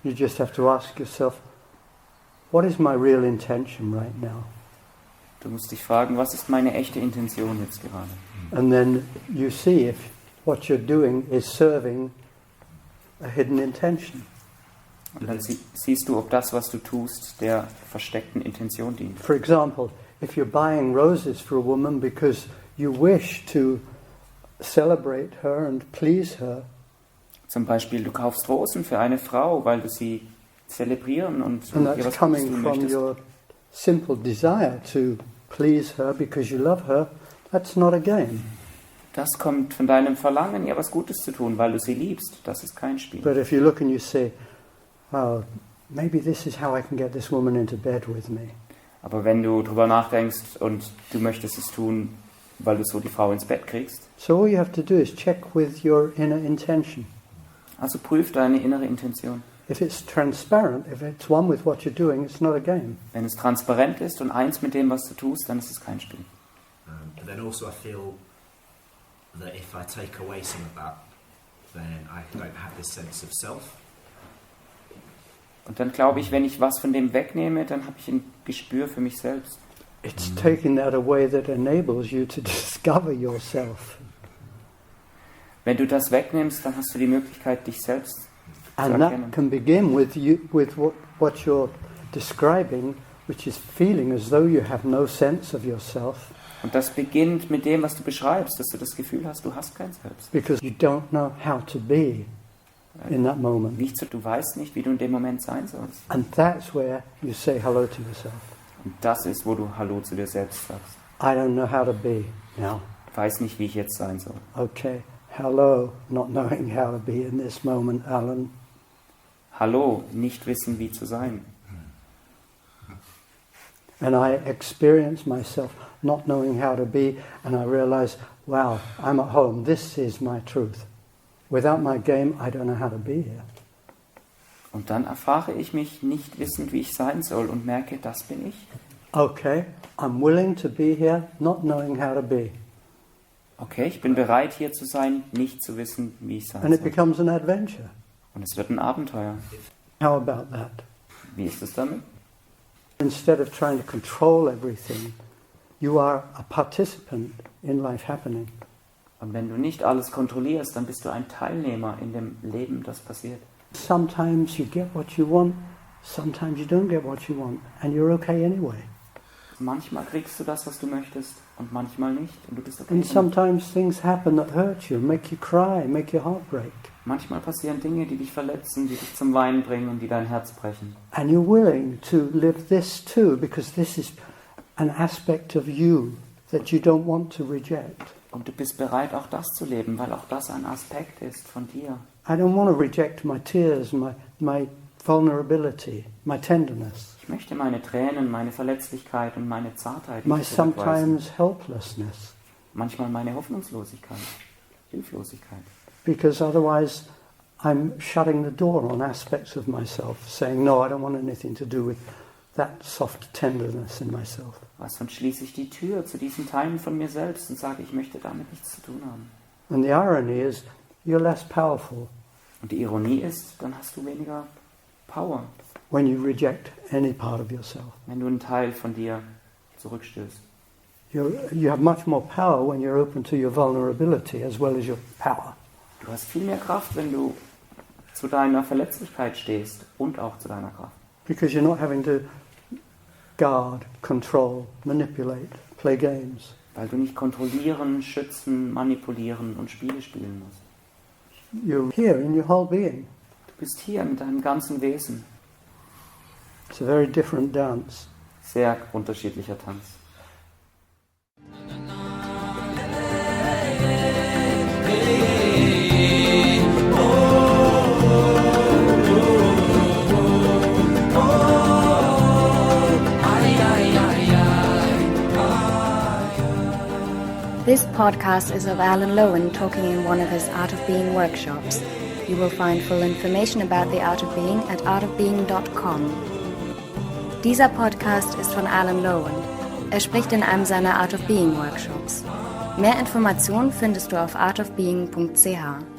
You just have to ask yourself, what is my real intention right now? Du musst dich fragen, was ist meine echte Intention jetzt gerade? And then you see if what you're doing is serving a hidden intention. Und dann siehst du, ob das, was du tust, der versteckten Intention dient. For example, if you're buying roses for a woman because you wish to celebrate her and please her, Zum Beispiel, du kaufst Rosen für eine Frau, weil du sie zelebrieren und and ihr that's was Gutes coming tun from möchtest. your simple desire to please her because you love her, that's not a game. Das kommt von deinem Verlangen, ihr was Gutes zu tun, weil du sie liebst. Das ist kein Spiel. But if you look and you say, oh, maybe this is how I can get this woman into bed with me. Aber wenn du drüber nachdenkst und du möchtest es tun, weil du so die Frau ins Bett kriegst, So all you have to do is check with your inner intention. also prüf deine innere Intention. If it's transparent, if it's one with what you're doing, it's not a game. Wenn es transparent ist und eins mit dem, was du tust, dann ist es kein Spiel. But then also I feel that if I take away some of that, then I don't have this sense of self. Und dann glaube ich, wenn ich was von dem wegnehme, dann habe ich ein Gespür für mich selbst. It's taking that away that enables you to discover yourself. Wenn du das wegnimmst, dann hast du die Möglichkeit, dich selbst zu And erkennen. that can begin with you, with what you're describing, which is feeling as though you have no sense of yourself, Und das beginnt mit dem, was du beschreibst, dass du das Gefühl hast, du hast kein Selbst. because you don't know how to be in that moment. Nicht so, du weißt nicht, wie du in dem Moment sein sollst. And that's where you say hello to yourself. Und das ist, wo du Hallo zu dir selbst sagst. I don't know how to be now. Ich weiß nicht, wie ich jetzt sein soll. Okay, hello, not knowing how to be in this moment, Alan. Hallo, nicht wissen, wie zu sein. And I experience myself not knowing how to be, and I realize, wow, I'm at home. This is my truth. Without my game, I don't know how to be here. Und dann erfahre ich mich nicht wissend, wie ich sein soll und merke, das bin ich. Okay, I'm willing to be here, not knowing how to be. Okay, ich bin bereit, hier zu sein, nicht zu wissen, wie ich sein And it soll. becomes an adventure. Und es wird ein Abenteuer. How about that? Wie ist es damit? Instead of trying to control everything, you are a participant in life happening. Und wenn du nicht alles kontrollierst, dann bist du ein Teilnehmer in dem Leben, das passiert. Sometimes you get what you want, sometimes you don't get what you want, and you're okay anyway. Manchmal kriegst du das, was du möchtest, und manchmal nicht. Und du bist okay. And damit. sometimes things happen that hurt you, make you cry, make your heart break. Manchmal passieren Dinge, die dich verletzen, die dich zum Weinen bringen und die dein Herz brechen. And you're willing to live this too, because this is an aspect of you that you don't want to reject. Und du bist bereit, auch das zu leben, weil auch das ein Aspekt ist von dir. I don't want to reject my tears, my vulnerability, my tenderness, Ich möchte meine Tränen, meine Verletzlichkeit und meine Zartheit my nicht zurückweisen. sometimes helplessness, Manchmal meine Hoffnungslosigkeit, Hilflosigkeit. because otherwise I'm shutting the door on aspects of myself, saying, no, I don't want anything to do with that soft tenderness in myself. Sonst schließe ich die Tür zu diesen Teilen von mir selbst und sage, ich möchte damit nichts zu tun haben. And the irony is, you're less powerful Und die Ironie ist, dann hast du weniger Power, when you reject any part of yourself. wenn du einen Teil von dir zurückstößt. You have much more power when you're open to your vulnerability as well as your power. Du hast viel mehr Kraft, wenn du zu deiner Verletzlichkeit stehst und auch zu deiner Kraft. Because you're not having to guard, control, manipulate, play games. Weil du nicht kontrollieren, schützen, manipulieren und Spiele spielen musst. You're here in your whole being. Du bist hier mit deinem ganzen Wesen. It's a very different dance. Sehr unterschiedlicher Tanz. This podcast is of Alan Lowen talking in one of his Art of Being workshops. You will find full information about the Art of Being at artofbeing.com. Dieser Podcast ist von Alan Lowen. Er spricht in einem seiner Art of Being Workshops. Mehr Informationen findest du auf artofbeing.ch.